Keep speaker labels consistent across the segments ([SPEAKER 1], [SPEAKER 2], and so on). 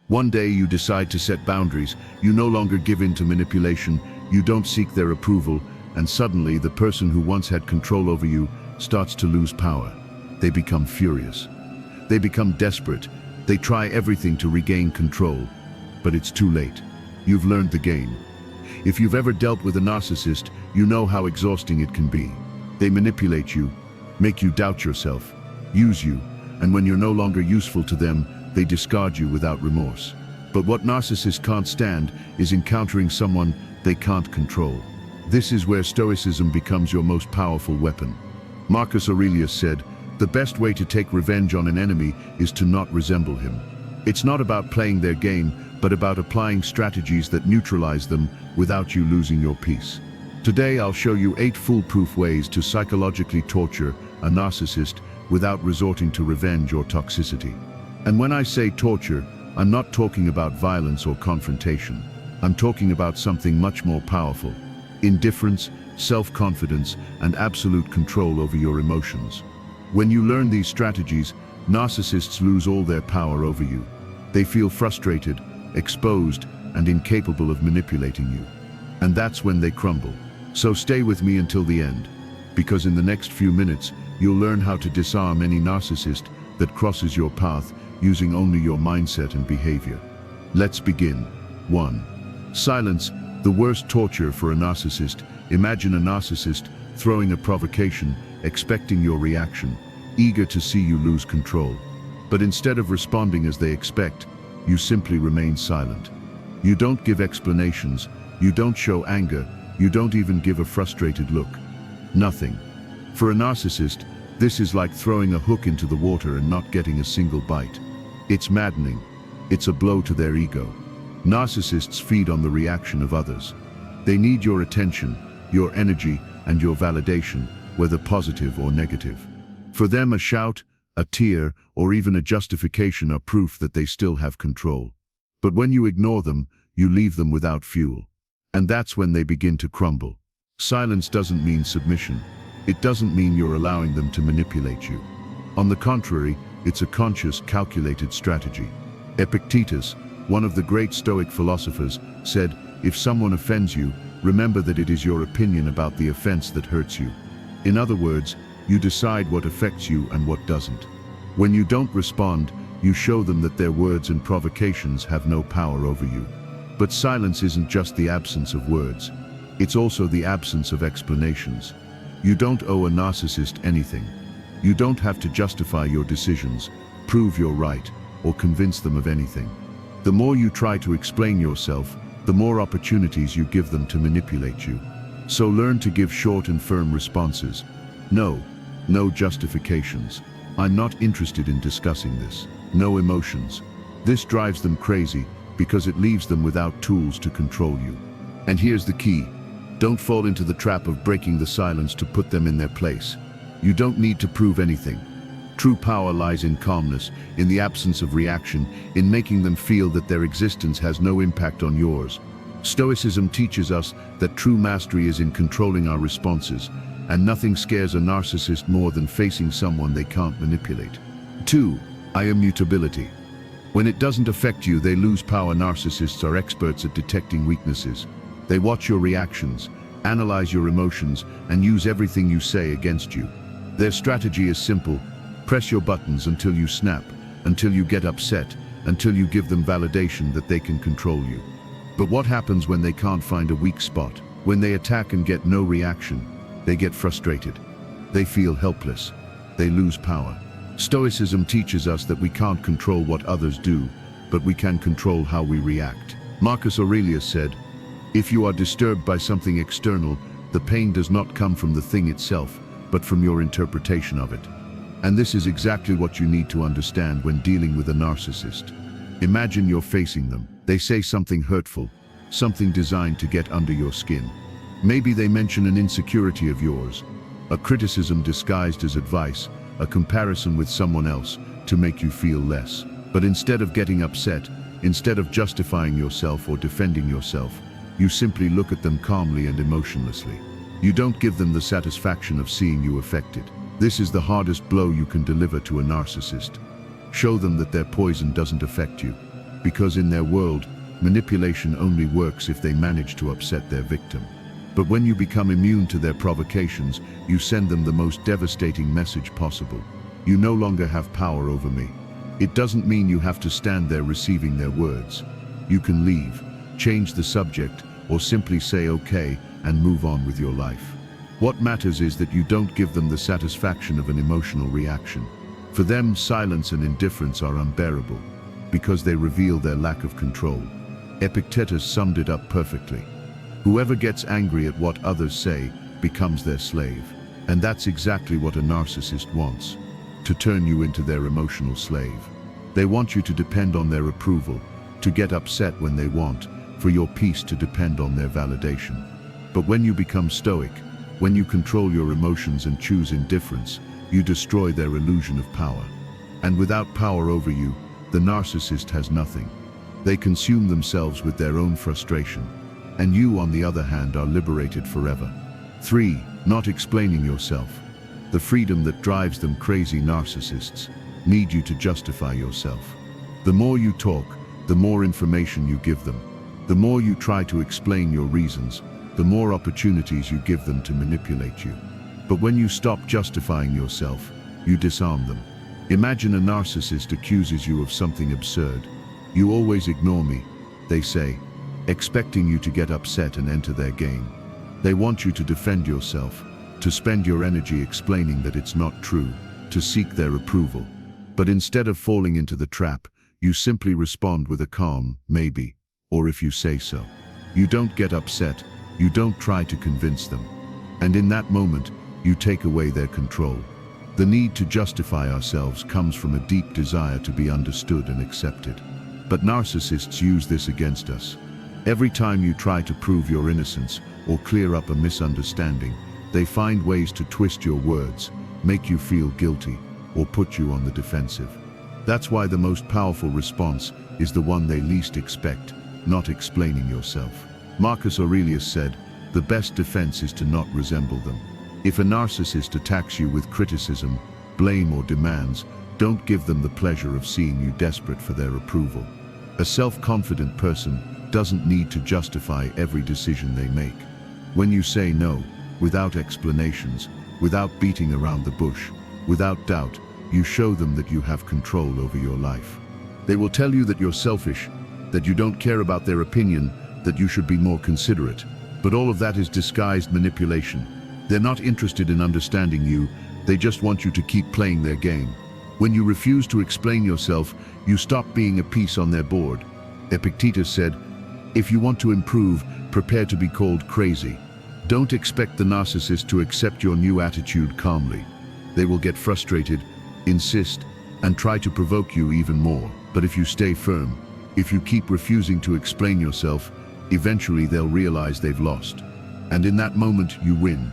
[SPEAKER 1] One day you decide to set boundaries, you no longer give in to manipulation, you don't seek their approval, and suddenly the person who once had control over you starts to lose power. They become furious. They become desperate. They try everything to regain control. But it's too late. You've learned the game. If you've ever dealt with a narcissist, you know how exhausting it can be. They manipulate you, make you doubt yourself, use you, and when you're no longer useful to them, they discard you without remorse. But what narcissists can't stand is encountering someone they can't control. This is where Stoicism becomes your most powerful weapon. Marcus Aurelius said, "The best way to take revenge on an enemy is to not resemble him." It's not about playing their game, but about applying strategies that neutralize them without you losing your peace. Today I'll show you 8 foolproof ways to psychologically torture a narcissist without resorting to revenge or toxicity. And when I say torture, I'm not talking about violence or confrontation. I'm talking about something much more powerful: indifference, self-confidence, and absolute control over your emotions. When you learn these strategies, narcissists lose all their power over you. They feel frustrated, exposed, and incapable of manipulating you. And that's when they crumble. So stay with me until the end, because in the next few minutes, you'll learn how to disarm any narcissist that crosses your path using only your mindset and behavior. Let's begin. 1. Silence, the worst torture for a narcissist. Imagine a narcissist throwing a provocation, expecting your reaction, eager to see you lose control. But instead of responding as they expect, you simply remain silent. You don't give explanations, you don't show anger, you don't even give a frustrated look. Nothing. For a narcissist, this is like throwing a hook into the water and not getting a single bite. It's maddening. It's a blow to their ego. Narcissists feed on the reaction of others. They need your attention, your energy, and your validation, whether positive or negative. For them, a shout, a tear, or even a justification are proof that they still have control. But when you ignore them, you leave them without fuel. And that's when they begin to crumble. Silence doesn't mean submission. It doesn't mean you're allowing them to manipulate you. On the contrary, it's a conscious, calculated strategy. Epictetus, one of the great Stoic philosophers, said, "If someone offends you, remember that it is your opinion about the offense that hurts you." In other words, you decide what affects you and what doesn't. When you don't respond, you show them that their words and provocations have no power over you. But silence isn't just the absence of words. It's also the absence of explanations. You don't owe a narcissist anything. You don't have to justify your decisions, prove you're right, or convince them of anything. The more you try to explain yourself, the more opportunities you give them to manipulate you. So learn to give short and firm responses. No, no justifications. I'm not interested in discussing this. No emotions. This drives them crazy because it leaves them without tools to control you. And here's the key. Don't fall into the trap of breaking the silence to put them in their place. You don't need to prove anything. True power lies in calmness, in the absence of reaction, in making them feel that their existence has no impact on yours. Stoicism teaches us that true mastery is in controlling our responses, and nothing scares a narcissist more than facing someone they can't manipulate. 2. Immutability. When it doesn't affect you, they lose power. Narcissists are experts at detecting weaknesses. They watch your reactions, analyze your emotions, and use everything you say against you. Their strategy is simple: press your buttons until you snap, until you get upset, until you give them validation that they can control you. But what happens when they can't find a weak spot? When they attack and get no reaction, they get frustrated. They feel helpless. They lose power. Stoicism teaches us that we can't control what others do, but we can control how we react. Marcus Aurelius said, "If you are disturbed by something external, the pain does not come from the thing itself, but from your interpretation of it." And this is exactly what you need to understand when dealing with a narcissist. Imagine you're facing them. They say something hurtful, something designed to get under your skin. Maybe they mention an insecurity of yours, a criticism disguised as advice, a comparison with someone else to make you feel less. But instead of getting upset, instead of justifying yourself or defending yourself, you simply look at them calmly and emotionlessly. You don't give them the satisfaction of seeing you affected. This is the hardest blow you can deliver to a narcissist. Show them that their poison doesn't affect you. because in their world, manipulation only works if they manage to upset their victim. But when you become immune to their provocations, you send them the most devastating message possible. You no longer have power over me. It doesn't mean you have to stand there receiving their words. You can leave, change the subject, or simply say okay and move on with your life. What matters is that you don't give them the satisfaction of an emotional reaction. For them, silence and indifference are unbearable, because they reveal their lack of control. Epictetus summed it up perfectly. Whoever gets angry at what others say becomes their slave. And that's exactly what a narcissist wants, to turn you into their emotional slave. They want you to depend on their approval, to get upset when they want, for your peace to depend on their validation. But when you become stoic, when you control your emotions and choose indifference, you destroy their illusion of power. And without power over you, the narcissist has nothing. They consume themselves with their own frustration, and you, on the other hand, are liberated forever. 3. Not explaining yourself. The freedom that drives them crazy narcissists need you to justify yourself. The more you talk, the more information you give them. The more you try to explain your reasons, the more opportunities you give them to manipulate you. But when you stop justifying yourself, you disarm them. Imagine a narcissist accuses you of something absurd. You always ignore me, they say, expecting you to get upset and enter their game. They want you to defend yourself, to spend your energy explaining that it's not true, to seek their approval. But instead of falling into the trap, you simply respond with a calm, maybe, or if you say so. You don't get upset, you don't try to convince them. And in that moment, you take away their control. The need to justify ourselves comes from a deep desire to be understood and accepted. But narcissists use this against us. Every time you try to prove your innocence or clear up a misunderstanding, they find ways to twist your words, make you feel guilty, or put you on the defensive. That's why the most powerful response is the one they least expect, not explaining yourself. Marcus Aurelius said, "The best defense is to not resemble them." If a narcissist attacks you with criticism, blame, or demands, don't give them the pleasure of seeing you desperate for their approval. A self-confident person doesn't need to justify every decision they make. When you say no, without explanations, without beating around the bush, without doubt, you show them that you have control over your life. They will tell you that you're selfish, that you don't care about their opinion, that you should be more considerate. But all of that is disguised manipulation. They're not interested in understanding you, they just want you to keep playing their game. When you refuse to explain yourself, you stop being a piece on their board. Epictetus said, "If you want to improve, prepare to be called crazy." Don't expect the narcissist to accept your new attitude calmly. They will get frustrated, insist, and try to provoke you even more. But if you stay firm, if you keep refusing to explain yourself, eventually they'll realize they've lost. And in that moment, you win.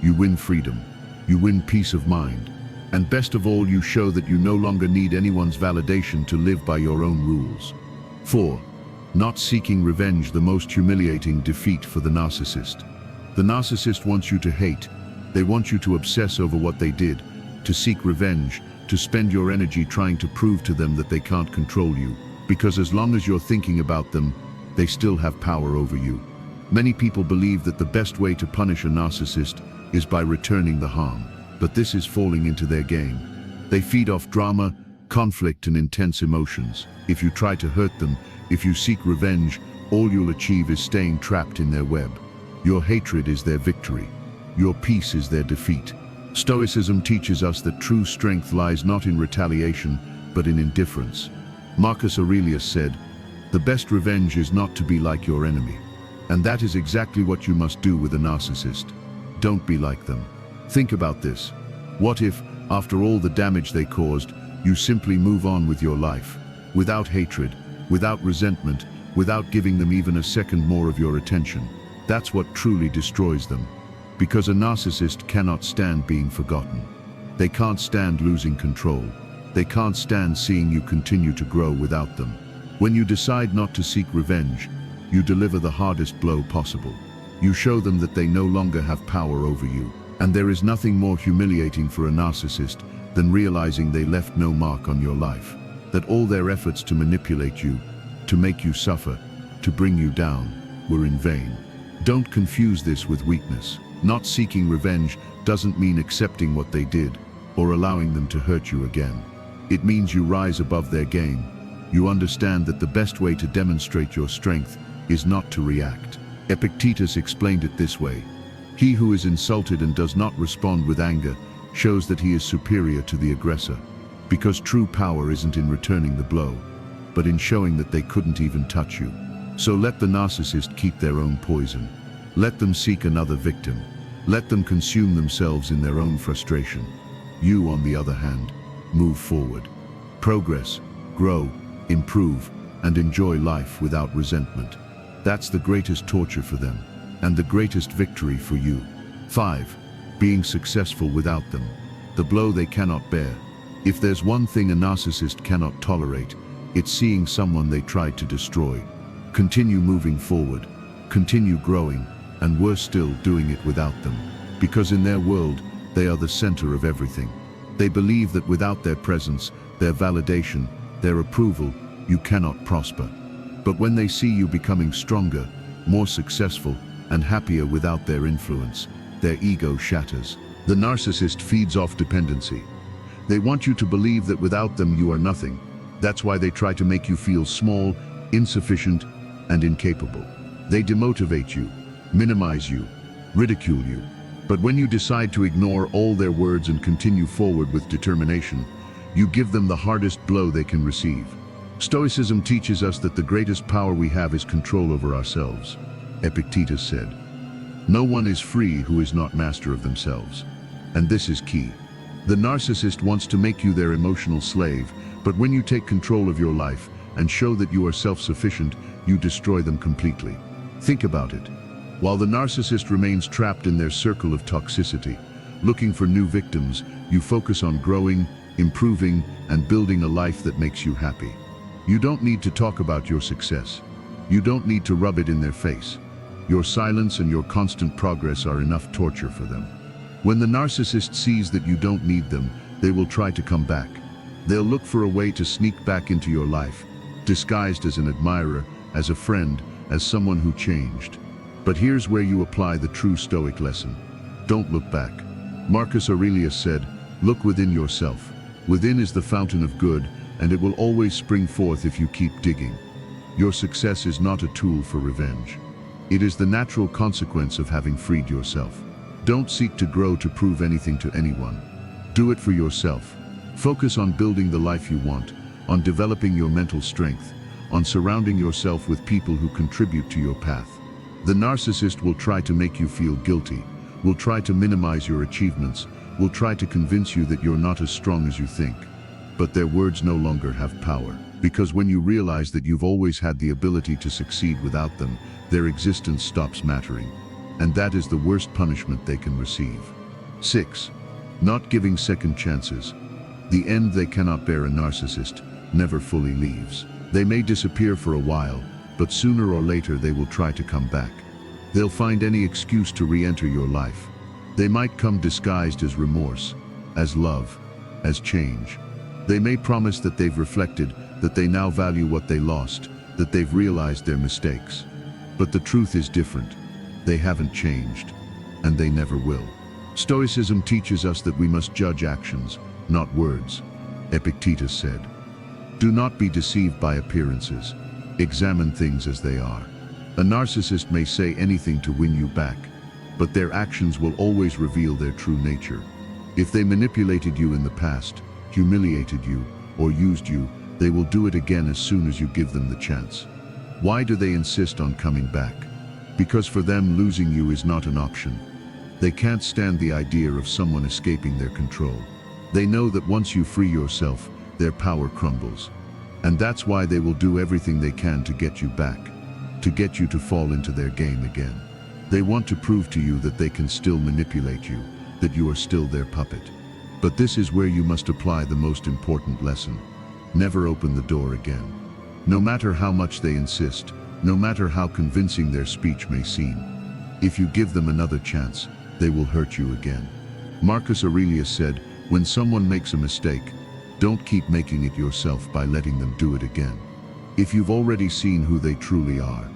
[SPEAKER 1] You win freedom. You win peace of mind. And best of all, you show that you no longer need anyone's validation to live by your own rules. 4. Not seeking revenge, the most humiliating defeat for the narcissist. The narcissist wants you to hate. They want you to obsess over what they did, to seek revenge, to spend your energy trying to prove to them that they can't control you. Because as long as you're thinking about them, they still have power over you. Many people believe that the best way to punish a narcissist is by returning the harm. But this is falling into their game. They feed off drama, conflict, and intense emotions. If you try to hurt them, if you seek revenge, all you'll achieve is staying trapped in their web. Your hatred is their victory. Your peace is their defeat. Stoicism teaches us that true strength lies not in retaliation, but in indifference. Marcus Aurelius said, "The best revenge is not to be like your enemy." And that is exactly what you must do with a narcissist. Don't be like them. Think about this. What if, after all the damage they caused, you simply move on with your life, without hatred, without resentment, without giving them even a second more of your attention? That's what truly destroys them. Because a narcissist cannot stand being forgotten. They can't stand losing control. They can't stand seeing you continue to grow without them. When you decide not to seek revenge, you deliver the hardest blow possible. You show them that they no longer have power over you. And there is nothing more humiliating for a narcissist than realizing they left no mark on your life, that all their efforts to manipulate you to make you suffer, to bring you down, were in vain. Don't confuse this with weakness. Not seeking revenge doesn't mean accepting what they did or allowing them to hurt you again. It means you rise above their game. You understand that the best way to demonstrate your strength is not to react. Epictetus explained it this way: he who is insulted and does not respond with anger shows that he is superior to the aggressor, because true power isn't in returning the blow, but in showing that they couldn't even touch you. So let the narcissist keep their own poison. Let them seek another victim. Let them consume themselves in their own frustration. You, on the other hand, move forward. Progress, grow, improve, and enjoy life without resentment. That's the greatest torture for them, and the greatest victory for you. 5. Being successful without them. The blow they cannot bear. If there's one thing a narcissist cannot tolerate, it's seeing someone they tried to destroy. Continue moving forward, continue growing, and worse still, doing it without them. Because in their world, they are the center of everything. They believe that without their presence, their validation, their approval, you cannot prosper. But when they see you becoming stronger, more successful, and happier without their influence, their ego shatters. The narcissist feeds off dependency. They want you to believe that without them you are nothing. That's why they try to make you feel small, insufficient, and incapable. They demotivate you, minimize you, ridicule you. But when you decide to ignore all their words and continue forward with determination, you give them the hardest blow they can receive. Stoicism teaches us that the greatest power we have is control over ourselves. Epictetus said, "No one is free who is not master of themselves." And this is key. The narcissist wants to make you their emotional slave, but when you take control of your life and show that you are self-sufficient, you destroy them completely. Think about it. While the narcissist remains trapped in their circle of toxicity, looking for new victims, you focus on growing, improving, and building a life that makes you happy. You don't need to talk about your success. You don't need to rub it in their face. Your silence and your constant progress are enough torture for them. When the narcissist sees that you don't need them, they will try to come back. They'll look for a way to sneak back into your life, disguised as an admirer, as a friend, as someone who changed. But here's where you apply the true Stoic lesson. Don't look back. Marcus Aurelius said, "Look within yourself. Within is the fountain of good, and it will always spring forth if you keep digging." Your success is not a tool for revenge. It is the natural consequence of having freed yourself. Don't seek to grow to prove anything to anyone. Do it for yourself. Focus on building the life you want, on developing your mental strength, on surrounding yourself with people who contribute to your path. The narcissist will try to make you feel guilty, will try to minimize your achievements, will try to convince you that you're not as strong as you think. But their words no longer have power, because when you realize that you've always had the ability to succeed without them, their existence stops mattering. And that is the worst punishment they can receive. 6. Not giving second chances. The end they cannot bear. A narcissist never fully leaves. They may disappear for a while, but sooner or later they will try to come back. They'll find any excuse to re-enter your life. They might come disguised as remorse, as love, as change. They may promise that they've reflected, that they now value what they lost, that they've realized their mistakes. But the truth is different. They haven't changed, and they never will. Stoicism teaches us that we must judge actions, not words. Epictetus said, "Do not be deceived by appearances. Examine things as they are." A narcissist may say anything to win you back, but their actions will always reveal their true nature. If they manipulated you in the past, humiliated you, or used you, they will do it again as soon as you give them the chance. Why do they insist on coming back? Because for them, losing you is not an option. They can't stand the idea of someone escaping their control. They know that once you free yourself, their power crumbles. And that's why they will do everything they can to get you back, to get you to fall into their game again. They want to prove to you that they can still manipulate you, that you are still their puppet. But this is where you must apply the most important lesson. Never open the door again. No matter how much they insist, no matter how convincing their speech may seem, if you give them another chance, they will hurt you again. Marcus Aurelius said, "When someone makes a mistake, don't keep making it yourself by letting them do it again." If you've already seen who they truly are,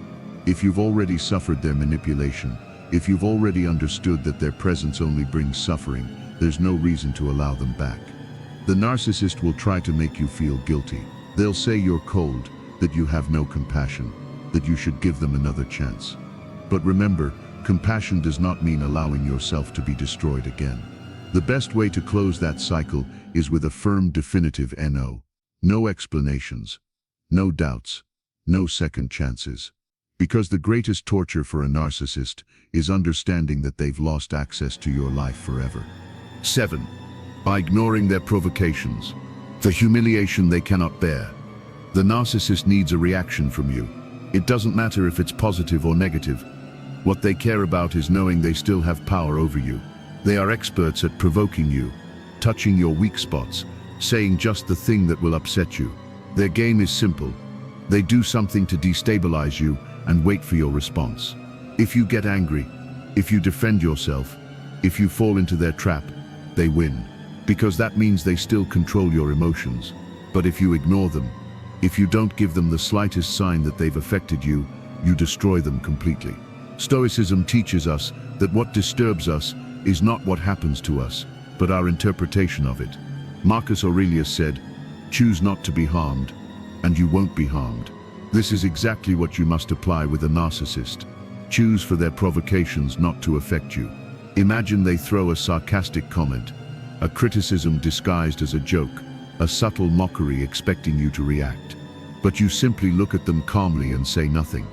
[SPEAKER 1] if you've already suffered their manipulation, if you've already understood that their presence only brings suffering, there's no reason to allow them back. The narcissist will try to make you feel guilty. They'll say you're cold, that you have no compassion, that you should give them another chance. But remember, compassion does not mean allowing yourself to be destroyed again. The best way to close that cycle is with a firm, definitive no. No explanations, no doubts, no second chances. Because the greatest torture for a narcissist is understanding that they've lost access to your life forever. 7. By ignoring their provocations, the humiliation they cannot bear. The narcissist needs a reaction from you. It doesn't matter if it's positive or negative. What they care about is knowing they still have power over you. They are experts at provoking you, touching your weak spots, saying just the thing that will upset you. Their game is simple. They do something to destabilize you and wait for your response. If you get angry, if you defend yourself, if you fall into their trap, they win. Because that means they still control your emotions. But if you ignore them, if you don't give them the slightest sign that they've affected you, you destroy them completely. Stoicism teaches us that what disturbs us is not what happens to us, but our interpretation of it. Marcus Aurelius said, "Choose not to be harmed, and you won't be harmed." This is exactly what you must apply with a narcissist. Choose for their provocations not to affect you. Imagine they throw a sarcastic comment, a criticism disguised as a joke, a subtle mockery expecting you to react. But you simply look at them calmly and say nothing.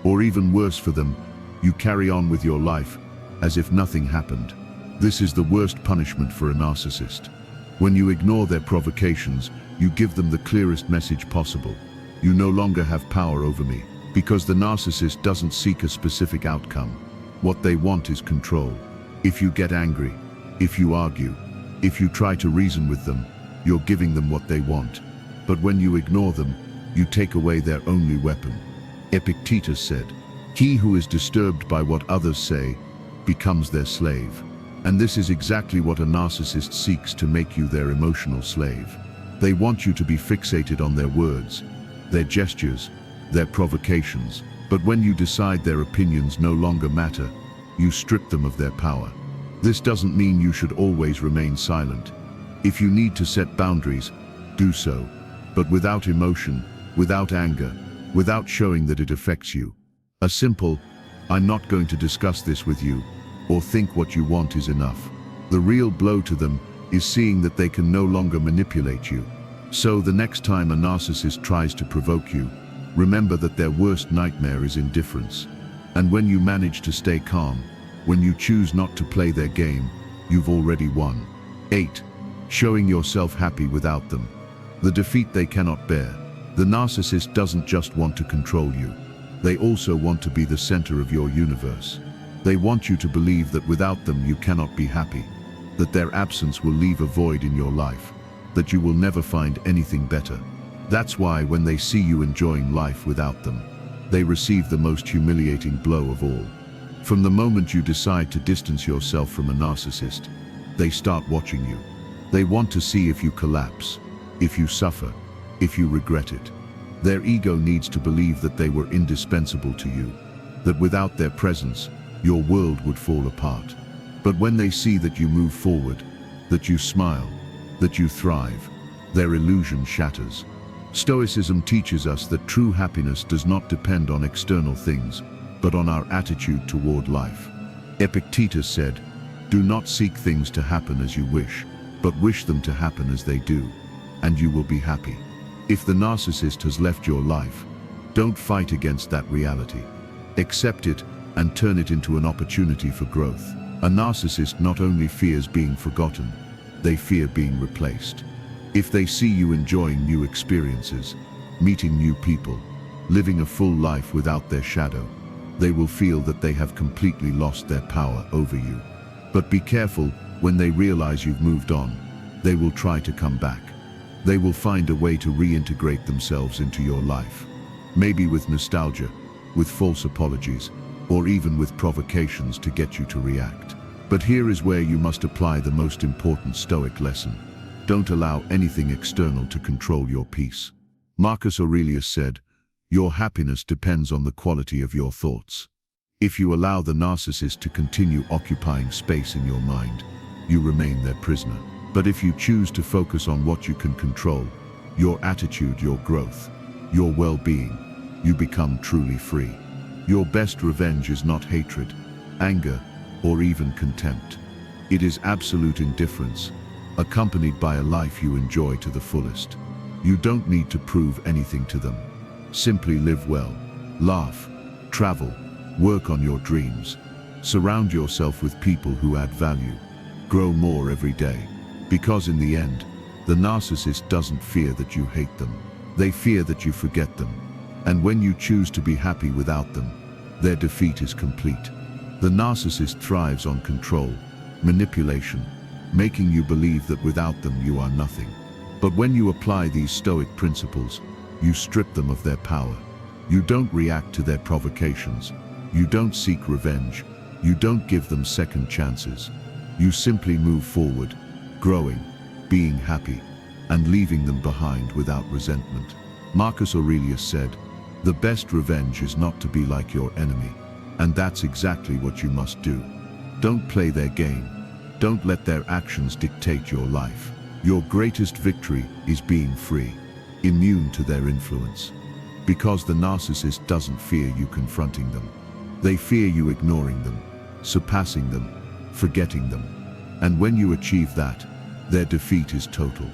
[SPEAKER 1] Or even worse for them, you carry on with your life as if nothing happened. This is the worst punishment for a narcissist. When you ignore their provocations, you give them the clearest message possible. You no longer have power over me, because the narcissist doesn't seek a specific outcome. What they want is control. If you get angry, if you argue, if you try to reason with them, you're giving them what they want. But when you ignore them, you take away their only weapon. Epictetus said, "He who is disturbed by what others say becomes their slave." And this is exactly what a narcissist seeks, to make you their emotional slave. They want you to be fixated on their words, their gestures, their provocations. But when you decide their opinions no longer matter, you strip them of their power. This doesn't mean you should always remain silent. If you need to set boundaries, do so, but without emotion, without anger, without showing that it affects you. A simple, "I'm not going to discuss this with you," or "think what you want" is enough. The real blow to them is seeing that they can no longer manipulate you. So the next time a narcissist tries to provoke you, remember that their worst nightmare is indifference. And when you manage to stay calm, when you choose not to play their game, you've already won. 8. Showing yourself happy without them. The defeat they cannot bear. The narcissist doesn't just want to control you. They also want to be the center of your universe. They want you to believe that without them you cannot be happy, that their absence will leave a void in your life, that you will never find anything better. That's why when they see you enjoying life without them, they receive the most humiliating blow of all. From the moment you decide to distance yourself from a narcissist, they start watching you. They want to see if you collapse, if you suffer, if you regret it. Their ego needs to believe that they were indispensable to you, that without their presence, your world would fall apart. But when they see that you move forward, that you smile, that you thrive, their illusion shatters. Stoicism teaches us that true happiness does not depend on external things, but on our attitude toward life. Epictetus said, "Do not seek things to happen as you wish, but wish them to happen as they do, and you will be happy." If the narcissist has left your life, don't fight against that reality. Accept it and turn it into an opportunity for growth. A narcissist not only fears being forgotten, they fear being replaced. If they see you enjoying new experiences, meeting new people, living a full life without their shadow, they will feel that they have completely lost their power over you. But be careful, when they realize you've moved on, they will try to come back. They will find a way to reintegrate themselves into your life. Maybe with nostalgia, with false apologies, or even with provocations to get you to react. But here is where you must apply the most important Stoic lesson. Don't allow anything external to control your peace. Marcus Aurelius said, Your happiness depends on the quality of your thoughts. If you allow the narcissist to continue occupying space in your mind, you remain their prisoner. But if you choose to focus on what you can control, your attitude, your growth, your well-being, you become truly free. Your best revenge is not hatred, anger, or even contempt. It is absolute indifference, accompanied by a life you enjoy to the fullest. You don't need to prove anything to them. Simply live well, laugh, travel, work on your dreams. Surround yourself with people who add value. Grow more every day. Because in the end, the narcissist doesn't fear that you hate them. They fear that you forget them. And when you choose to be happy without them, their defeat is complete. The narcissist thrives on control, manipulation, making you believe that without them you are nothing. But when you apply these Stoic principles, you strip them of their power. You don't react to their provocations. You don't seek revenge. You don't give them second chances. You simply move forward, growing, being happy, and leaving them behind without resentment. Marcus Aurelius said, "The best revenge is not to be like your enemy." And that's exactly what you must do. Don't play their game. Don't let their actions dictate your life. Your greatest victory is being free, immune to their influence. Because the narcissist doesn't fear you confronting them. They fear you ignoring them, surpassing them, forgetting them. And when you achieve that, their defeat is total.